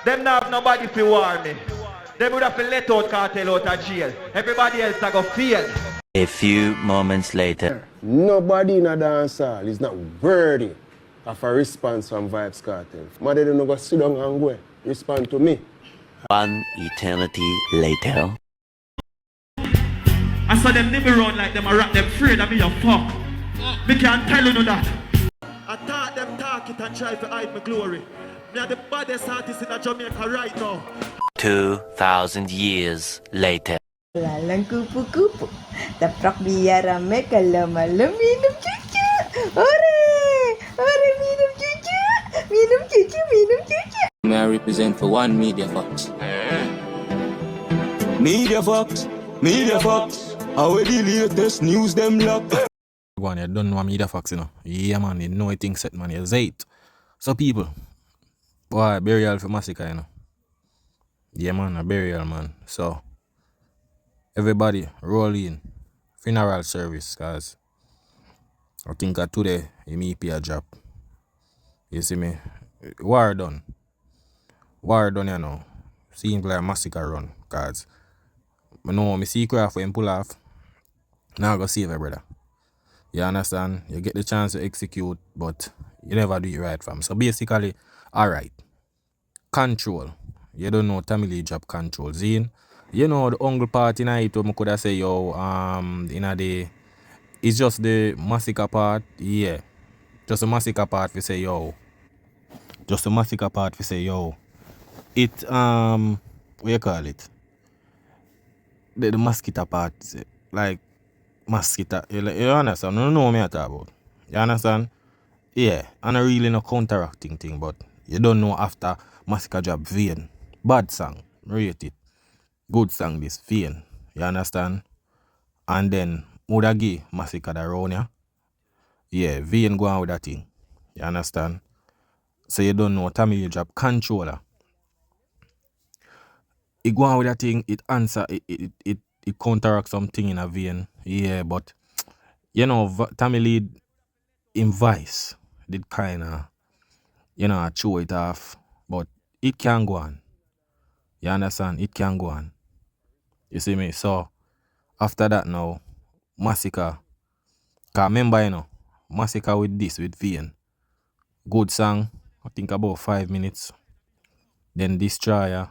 Them not have nobody fi war me. Them would have to let out cartel out of jail. Everybody else I go fail. A few moments later. Nobody in a dancehall is not worthy of a response from Vibes Cartel. Mother don't go sit down and go. Respond to me. One eternity later. I saw them nibble run like them, I rap them afraid of me a fuck. Me can't tell you that. I thought them talk it and try to hide my glory. Me are the baddest artist in Jamaica right now. 2,000 years later. Lalang kupu-kupu. Taprak biar rame kalau malam minum cucu. Ore! Ore minum cucu. Minum cucu, minum cucu. May I represent for one Media Fox. Media Fox. Media Fox. How the latest news them lock. Go on, you don't know Media Fox, you know. Yeah, man, you know it set, man. You say it. So, people, boy, burial for Masicka, you know. Yeah, man, a burial, man. So, everybody, roll in. Funeral service, cause I think today, you may pay a job. You see me? War done. War done, you know. Seems like Masicka run, cause I know me see craft for him pull off. Now I go save it, brother. You understand? You get the chance to execute, but you never do it right, fam. So basically, alright. Control. You don't know family job control. Zine. You know the uncle part in it, I could have say, yo, in a day, it's just the Masicka part, yeah. Just the Masicka part, we say, yo. Just the Masicka part, we say, yo. It, what you call it? The mosquito part, like, mosquito, you understand? You know what I talk about. You understand? Yeah, and I really no counteracting thing, but you don't know after Masicka job vain. Bad song, rate it. Good song this, vain. You understand? And then woulda give Masicka the round, yeah? Yeah, vain go on with that thing. You understand? So you don't know family job controller. It go on with that thing, it answer, it counteract something in a vein. Yeah, but you know, family in Vice did kinda, you know, chew it off. But it can go on. You understand? It can go on. You see me? So after that now, Masicka, cause remember, you know, Masicka with this, with Vein. Good song, I think about 5 minutes. Then Destroyer.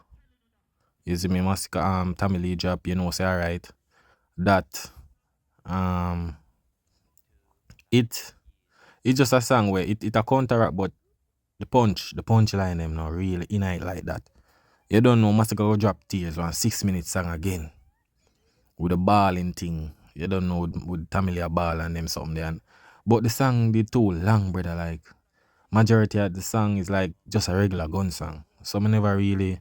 You see me, Masicka family job, you know, say alright. That it's just a song where it a counteract, but the punch line them now really in it like that. You don't know Masicka go drop tears on 6 minutes song again. With a balling thing. You don't know with family a ball and them something there. But the song did too long, brother. Like majority of the song is like just a regular gun song. So I never really,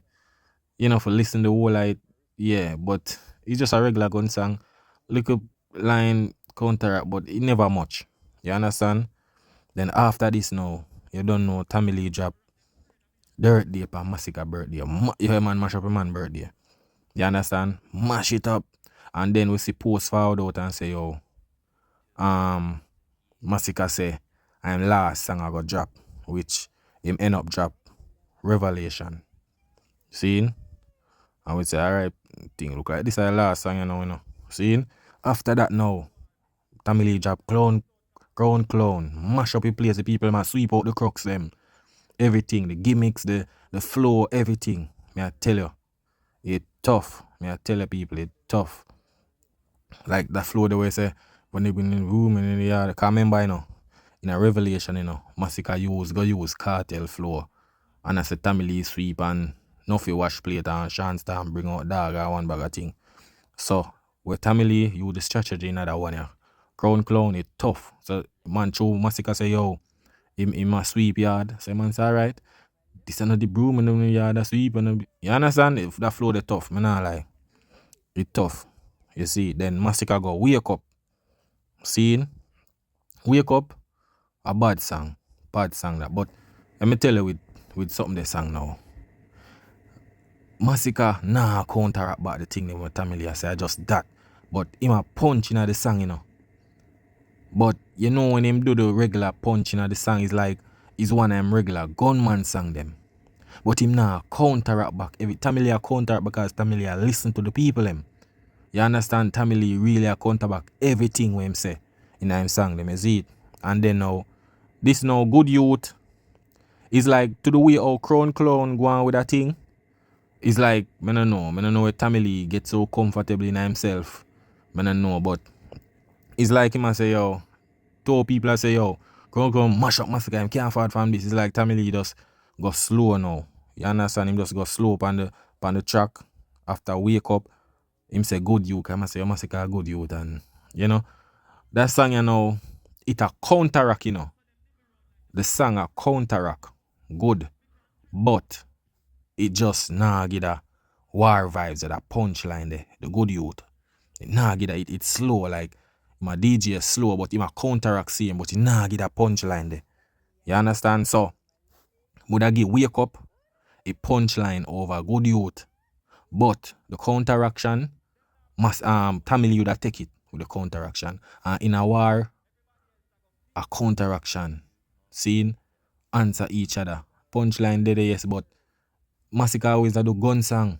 you know, for listen the whole like, yeah, but it's just a regular gun song. Little line counteract, but it never much. You understand? Then after this now, you don't know family drop Dirt Day for Masicka birthday. Yeah, man, mash up a man birthday. You understand? Mash it up. And then we see post forward out and say, yo, Masicka say, I'm last song I got drop, which him end up drop Revelation. See? And we say, alright, thing look like this is the last song, you know. See? After that now, family drop Crown Clown, mash up the place, the people man sweep out the crooks them. Everything, the gimmicks, the flow, everything. May I tell you, it's tough. May I tell you people, it's tough. Like the flow the way say, when they been in the room and in the yard, I can't remember, you know, in a Revelation, you know, Masicka use cartel flow. And I say family sweep and nothing wash plate and chance time bring out dog or one bag of thing. So, with family, use the strategy in that one, yeah. Crown Clown, it's tough. So, man, show Masicka say, yo, in my sweep yard. So, man say, alright, this is not the broom in the yard, the sweep. And you understand? If that flow, the tough, man, I like. It's tough. You see, then Masicka go, wake up. See? Wake up, a bad song. Bad song that. But let me tell you with something they sang now. Masicka, nah, counteract back the thing they were telling me. I say, just that. But him a punch in the song, you know. But you know when him do the regular punch in the song, is like, is one of them regular gunman song them. But him now counteract back. Every Tamale a counteract because Tamale a listen to the people him. You understand? Tamale really a counter back everything when him say in him song them, you see it. And then now, this now good youth is like to the way how Crown Clown go on with that thing. It's like, I don't know where Tamale get so comfortable in himself. I don't know, but it's like him a say, yo, two people a say, yo, come mash up Masicka, him can't afford from this. It's like Tamale just go slow now. You understand? Him just go slow on the track. After wake up, him say good youth. I say, yo, Masicka good youth. And, you know, that song, you know, it a counteract, you know. The song a counteract. Good. But it just nah get a war vibes at a punchline there. The good youth. It nah get a, it's slow, like my DJ is slow, but him a counteract same, but it nah get a punchline there. You understand? So would I give wake up a punchline over good youth, but the counteraction must Tamale would have take it with the counteraction. And in a war, a counteraction. Seeing answer each other. Punchline there, yes, but Masicka always do gun song.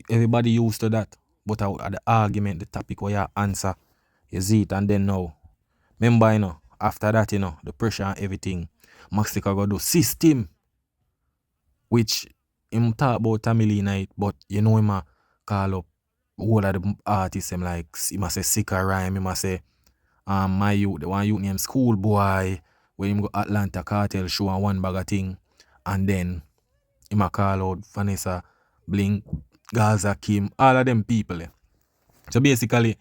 Everybody used to that. But at the argument, the topic where you answer, you see it, and then now. Remember, you know, after that, you know, the pressure and everything, Masicka go do system. Which him talk about Tamale night, but you know him a call up all of the artists, him like he must say Sicka Rhyme, he must say my youth, the one youth named Schoolboy, when him go Atlanta Cartel show and one bag of thing, and then him a call out Vanessa, Blink, Gaza, Kim, all of them people. So basically,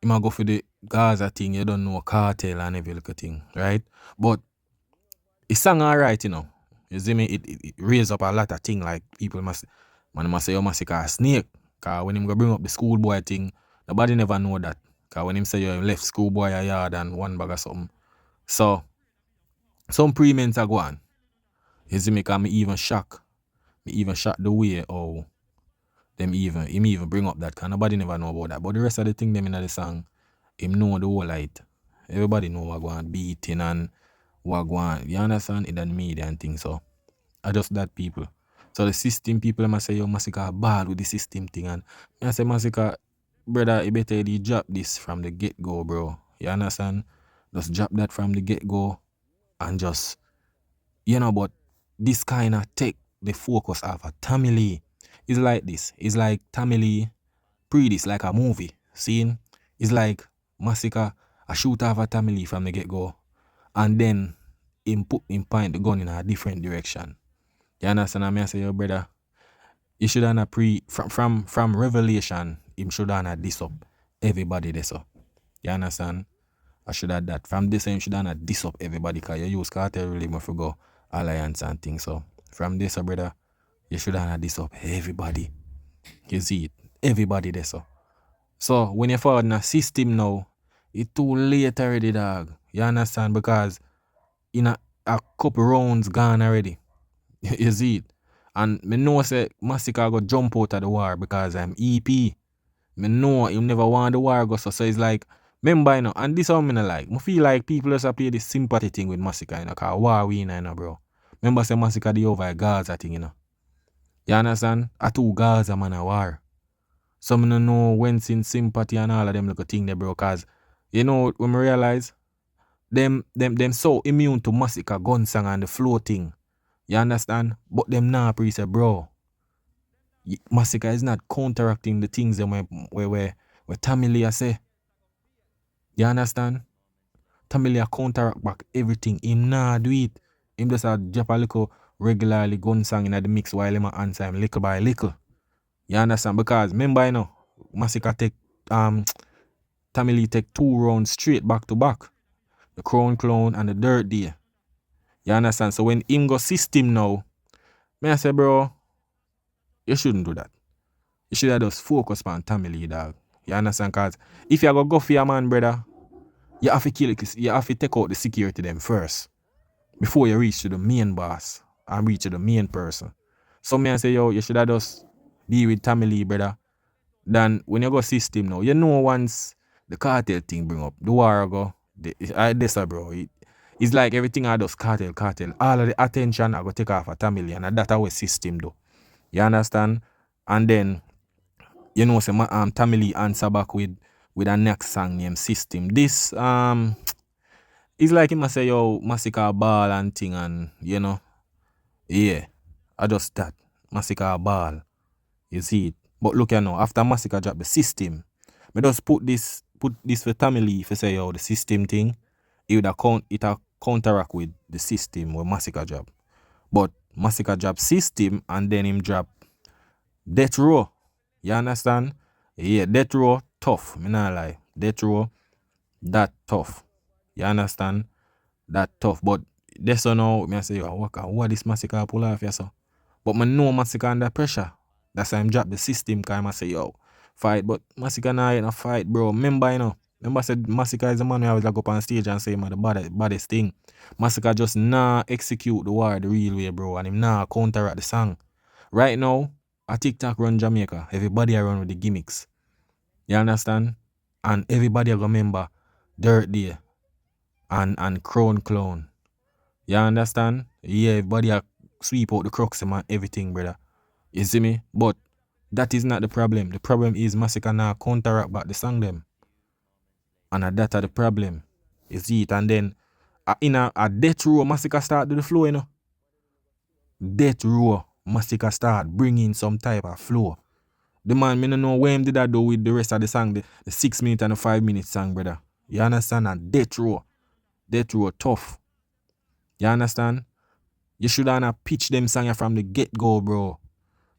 him a go for the Gaza thing, you don't know Cartel and every little thing, right? But it sang alright, you know. You see me, it raised up a lot of things like people must say, you must a snake. Cause when him go bring up the Schoolboy thing, nobody never know that. Cause when him say you left Schoolboy a yard and one bag of something. So, some pre-ments are going. You see me, cause me even shock the way how him even bring up that, cause nobody never know about that. But the rest of the thing them in the song, him know the whole light. Everybody know what going beating and what going, you understand? In the media and things. So I just that people. So the system people must say, yo, Masicka bad with the system thing. And I say, Masicka, brother, you better drop this from the get-go, bro. You understand? Just drop that from the get-go and just, you know, but this kind of take the focus off of Tamale. It's like this. It's like Tamale this like a movie. Seeing? It's like Masicka a shoot off a Tamale from the get-go. And then him point the gun in a different direction. You understand? I say, yo, brother, you should have from Revelation, him should have this up everybody there, so. You understand? I should have that. From this, him should have this up everybody, because you use cartel really more for go alliance and things. So from this, brother, you should have this up everybody. You see it? Everybody there, so. So when you forward in a system now, it's too late already, dog. You understand? Because in a couple rounds gone already. You see it? And me know say Masicka go jump out of the war because I'm EP. Me know him never want the war go so it's like, remember, you know, and this how me not like. I feel like people just play this sympathy thing with Masicka, you know, cause war winner, you know, bro. Remember say Masicka the over Gaza thing, you know. You understand? A two Gaza man a war. So me no know when sin sympathy and all of them little thing there, bro, cause you know when me realize them so immune to Masicka gun song and the flow thing. You understand? But them now pre say, bro, Masicka is not counteracting the things them where Tamale say. You understand? Tamale counteract back everything. Him nah do it. Him just a drop a little regularly gun song in the mix while him a answer him little by little. You understand? Because remember, you know, Masicka take Tamale take 2 rounds straight back to back. The Crown Clown and the Dirt Day. You understand? So when him go system now, I say, bro, you shouldn't do that. You should have just focus on Tamale, dog. You understand? Because if you go for your man, brother, you have to kill it. You have to take out the security them first before you reach to the main boss and reach to the main person. So me I say, yo, you should have just be with Tamale, brother. Then when you go system now, you know once the cartel thing bring up, the war go, this bro, It's like everything I does cartel. All of the attention I go take off a Tamil and that our system though. You understand? And then you know say Tamil answer back with a next song named System. This it's like him a say yo Masicka ball and thing and you know. Yeah. I just that. Masicka ball. You see it. But look here now, after Masicka drop the System, me just put this for Tamil if you say yo the System thing, it would counteract with the System where Masicka drop. But Masicka drop System and then him drop Death Row. You understand? Yeah, Death Row tough. Me not lie. Death Row that tough. You understand? That tough. But that's so now me I say yo what this Masicka pull off here so. But me know Masicka under pressure. That's why I'm drop the System because I say yo fight. But Masicka nah ain't a fight, bro. Remember, you know. Remember I said Masicka is the man who always like go up on stage and say man the baddest thing. Masicka just nah execute the war the real way, bro. And him nah counteract the song. Right now, a TikTok run Jamaica. Everybody a run with the gimmicks. You understand? And everybody a go remember Dirt Day and Crown Clown. You understand? Yeah, everybody a sweep out the crux and everything, brother. You see me? But that is not the problem. The problem is Masicka now counteract back the song them. And that's the problem. You see it? And then in a Death Row, Masicka start to the flow, you know. Death Row, Masicka start bringing some type of flow. The man, me no know where him did that do with the rest of the song, the 6 minute and the 5 minute song, brother. You understand? And Death Row tough. You understand? You should have pitched them song from the get-go, bro.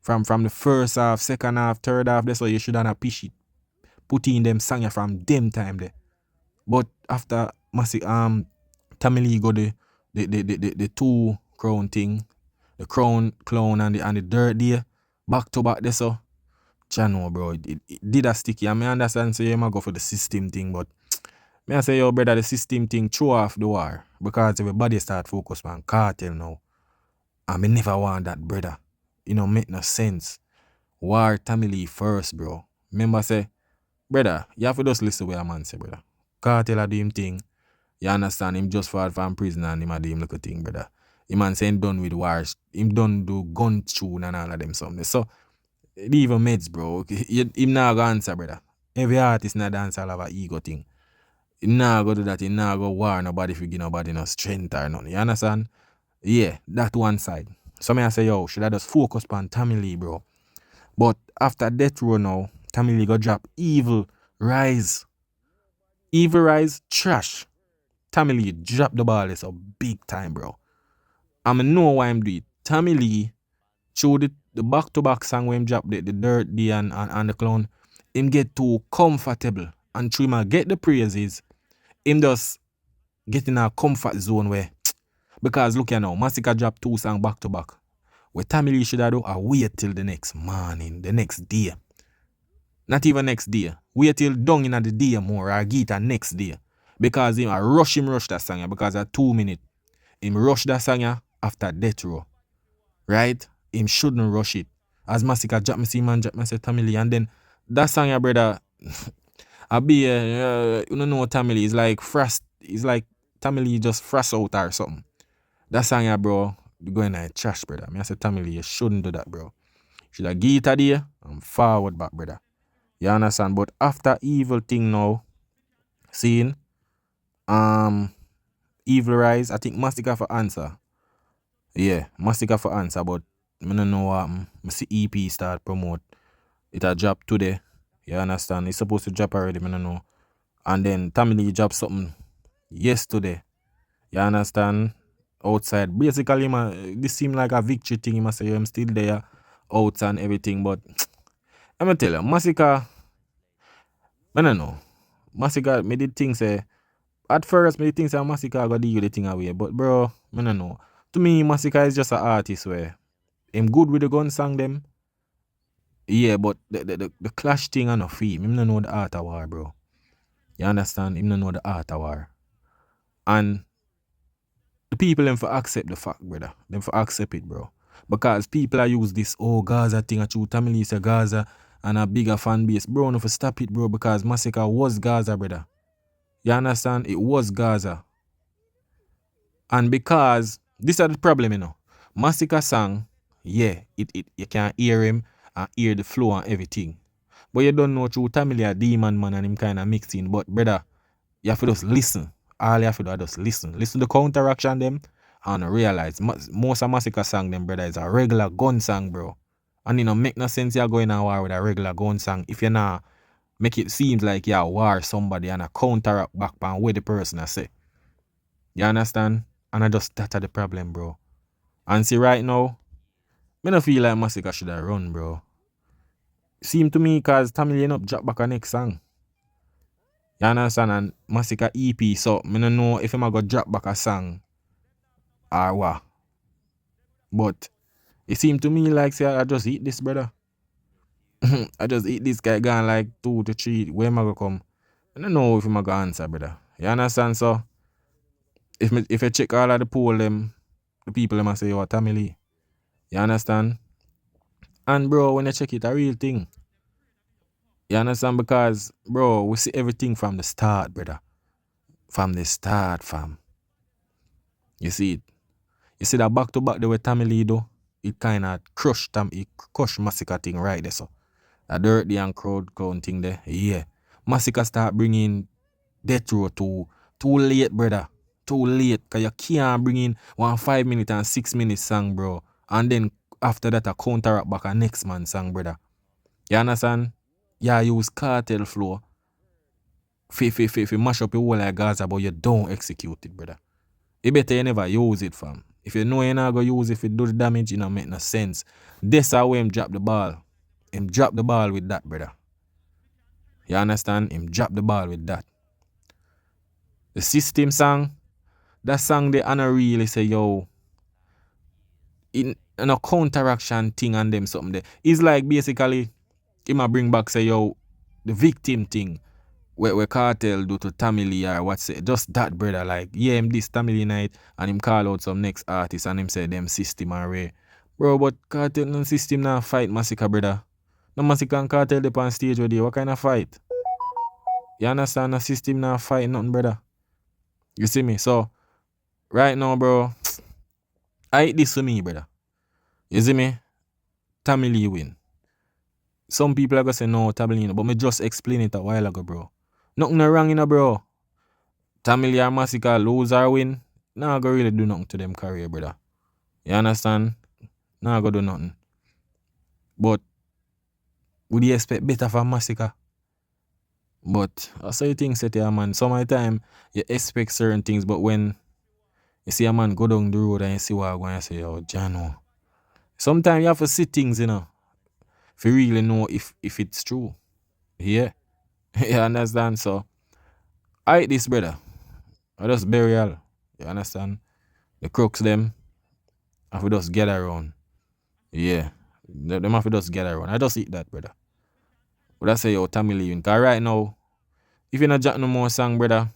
From the first half, second half, third half, that's why you should have pitched it. Put in them song from them time there. But after Tamil go the two crown thing, the crown clown and the Dirt Day, back to back there so. Channel, bro, it did a sticky. I mean, I understand so you might go for the System thing, but me I say yo brother the System thing throw off the war because everybody start focus on cartel now. I mean never want that, brother. You know, make no sense. War Tamil first, bro. Remember say, brother, you have to just listen to what a man say, brother. Cartel a do him thing. You understand him just fought from prison and him a do him little thing, brother. Him man say him done with wars. Him done do gun tune and all of them something. So leave a meds, bro. Him not go answer, brother. Every artist in a dance all have a ego thing. Him not go do that. Him not go war nobody if you give nobody no strength or nothing. You understand? Yeah, that one side. So me I say, yo, should I just focus on Tamil, bro? But after Death Row now, Tamil go drop Evil Rise. Evil Rise, trash. Tamil drop the ball is a big time, bro. I know why I'm doing it. Tamil show the back-to-back song when him drop the Dirt Day and the Clown, him get too comfortable. And through him get the praises, him just get in a comfort zone where, because look here now, Masicka drop 2 songs back-to-back. What Tamil should do, I wait till the next morning, the next day. Not even next day. Wait till down in the day more, or get it next day. Because him rush that song because at 2 minutes. Him rush that song after Death Row. Right? Him shouldn't rush it. As Masicka drop me see man drop me say Tamil and then that song brother I be you don't know what Tamil is like frost. It's like Tamil just frost out or something. That song bro, you going to trash, brother. I say Tamil, you shouldn't do that, bro. Should I get it there and forward back, brother. You understand? But after Evil thing now, seeing Evil Rise, I think Masicka for answer. Yeah, Masicka for answer, but I don't know what I see EP start promote. It a drop today. You understand? It's supposed to drop already, I don't know. And then Tamil drop something yesterday. You understand? Outside. Basically, this seemed like a victory thing. He must say I'm still there, out and everything. But I'm gonna tell you, Masicka, I don't know. Masicka made the thing say, at first, me think say Masicka got deal the thing away. But bro, I don't know. To me, Masicka is just an artist where him good with the gun song them. Yeah, but the clash thing I no feel. Him don't know the art of war, bro. You understand? Him don't know the art of war. And the people them for accept the fact, brother. Them for accept it, bro. Because people are use this, Gaza thing, a true Tamil is a Gaza and a bigger fan base. Bro, no for stop it, bro, because Masicka was Gaza, brother. You understand? It was Gaza. And because this is the problem, you know. Masicka song, yeah, it you can hear him and hear the flow and everything. But you don't know through Tamil a demon man and him kind of mixing. But brother, you have to just listen. All you have to do is just listen. Listen to the counteraction them and realize most of Masicka song them, brother, is a regular gun song, bro. And it don't make no sense you're going to war with a regular gun song if you're not make it seems like you war somebody and a counteract back on what the person I say. You understand? And I just that are the problem, bro. And see right now, me no feel like Masicka should have run, bro. Seem to me cause Tamil end up drop back a next song. You understand? And Masicka EP, so me no know if I'm go drop back a song or what. But it seem to me like say I just eat this, brother. I just eat this guy gone like 2 to 3. Where am I gonna come? I don't know if I'm gonna answer, brother. You understand? So if I check all of the poll them, the people them say, oh, Tamil. You understand? And bro, when you check it, a real thing. You understand? Because, bro, we see everything from the start, brother. From the start, fam. You see it? You see that back to back the way Tamil do, it kind of crushed Masicka thing right there, so. That dirty and crowd count thing there, yeah. Masicka start bringing death row too late, brother. Too late, because you can't bring in 1 5-minute and 6-minute song, bro. And then after that, a counteract back a next man song, brother. You understand? Yeah, use cartel flow. Fi mash up your whole like Gaza, but you don't execute it, brother. You better you never use it, fam. If you know you're not going to use it, if it do the damage, it don't make no sense. This how him drop the ball. Him drop the ball with that, brother. You understand? Him drop the ball with that. The system song, that song they Anna really say, yo, in a counteraction thing and them something there. It's like basically, he might bring back say, yo, the victim thing. Where Cartel do to Tamil or what's it? Just that, brother. Like, yeah, him this Tamil night and him call out some next artist and him say them system and Ray. Bro, but Cartel and system now fight Masicka, brother. No Masicka and Cartel up on stage with you. What kind of fight? You understand? The system now fight nothing, brother. You see me? So, right now, bro, I hate this for me, brother. You see me? Tamil win. Some people are going to say, no, Tamil, but me just explain it a while ago, bro. Nothing wrong, you know, bro. Tamil or Masicka lose or win, nah go really do nothing to them career, brother. You understand? Nah go do nothing. But would you expect better from Masicka? But I say things set here, man. Some of the time you expect certain things, but when you see a man go down the road and you see what I'm going to say, oh, Jano. Sometimes you have to see things, you know, if you really know if it's true. Yeah. You understand? So I hate this, brother. I just burial. You understand? The crooks them have to just get around. Yeah. Them have to just get around. I just eat that, brother. But I say yo Tamil because right now, if you not jack no more song, brother,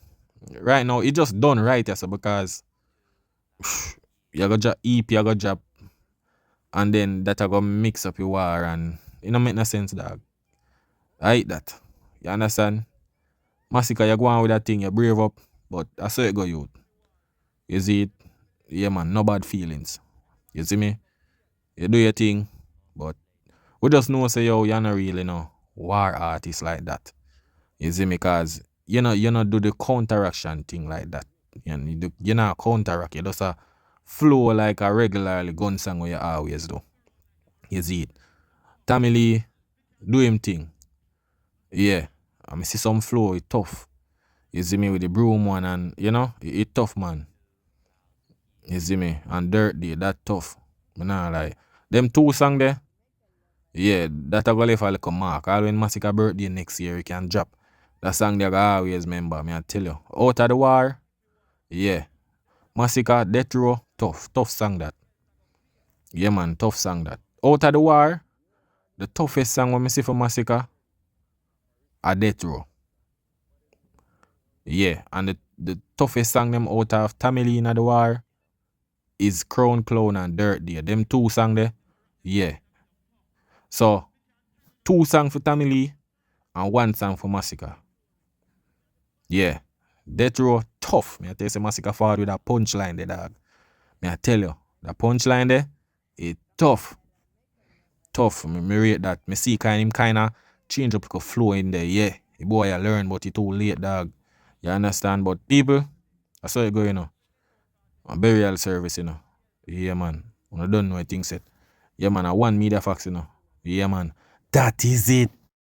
right now it just done right, yes, because you got drop EP, you got drop, and then that I go mix up your war and it don't make no sense, dog. I hate that. You understand? Masicka, you go on with that thing, you brave up, but I saw it go youth. You see it? Yeah, man, no bad feelings. You see me? You do your thing, but we just know say yo, you're not really no war artist like that. You see me? Cause you not do the counteraction thing like that. You're not counteract, you just a flow like a regularly gun song where you always do. You see it? Tamil do him thing. Yeah. I see some flow, it tough. You see me with the broom one and you know, it tough, man. You see me? And Dirt Day, that tough. But nah, like, them 2 songs there, yeah, that I go left a little mark. All when Masicka birthday next year, you can drop. That song there I always remember, me I tell you. Out of the War, yeah. Masicka, Death Row, tough song that. Yeah, man, tough song that. Out of the War, the toughest song when I see for Masicka, a Death Row. Yeah, and the toughest song them out of Tamil in the War is Crown Clown and Dirt Day. Them 2 songs there, yeah. So, 2 songs for Tamil and 1 song for Masicka. Yeah. Death row tough. Me I tell you, say Masicka forward with a punchline there, dog. Me I tell you, the punchline there, it tough. Tough. Me rate that. Me see him kinda change up the flow in there, yeah. The boy I learn, but it too late, dog. You understand? But people, I saw it go, you know. A burial service, you know. Yeah, man. I don't know what things said. Yeah, man. I want media facts, you know. Yeah, man. That is it.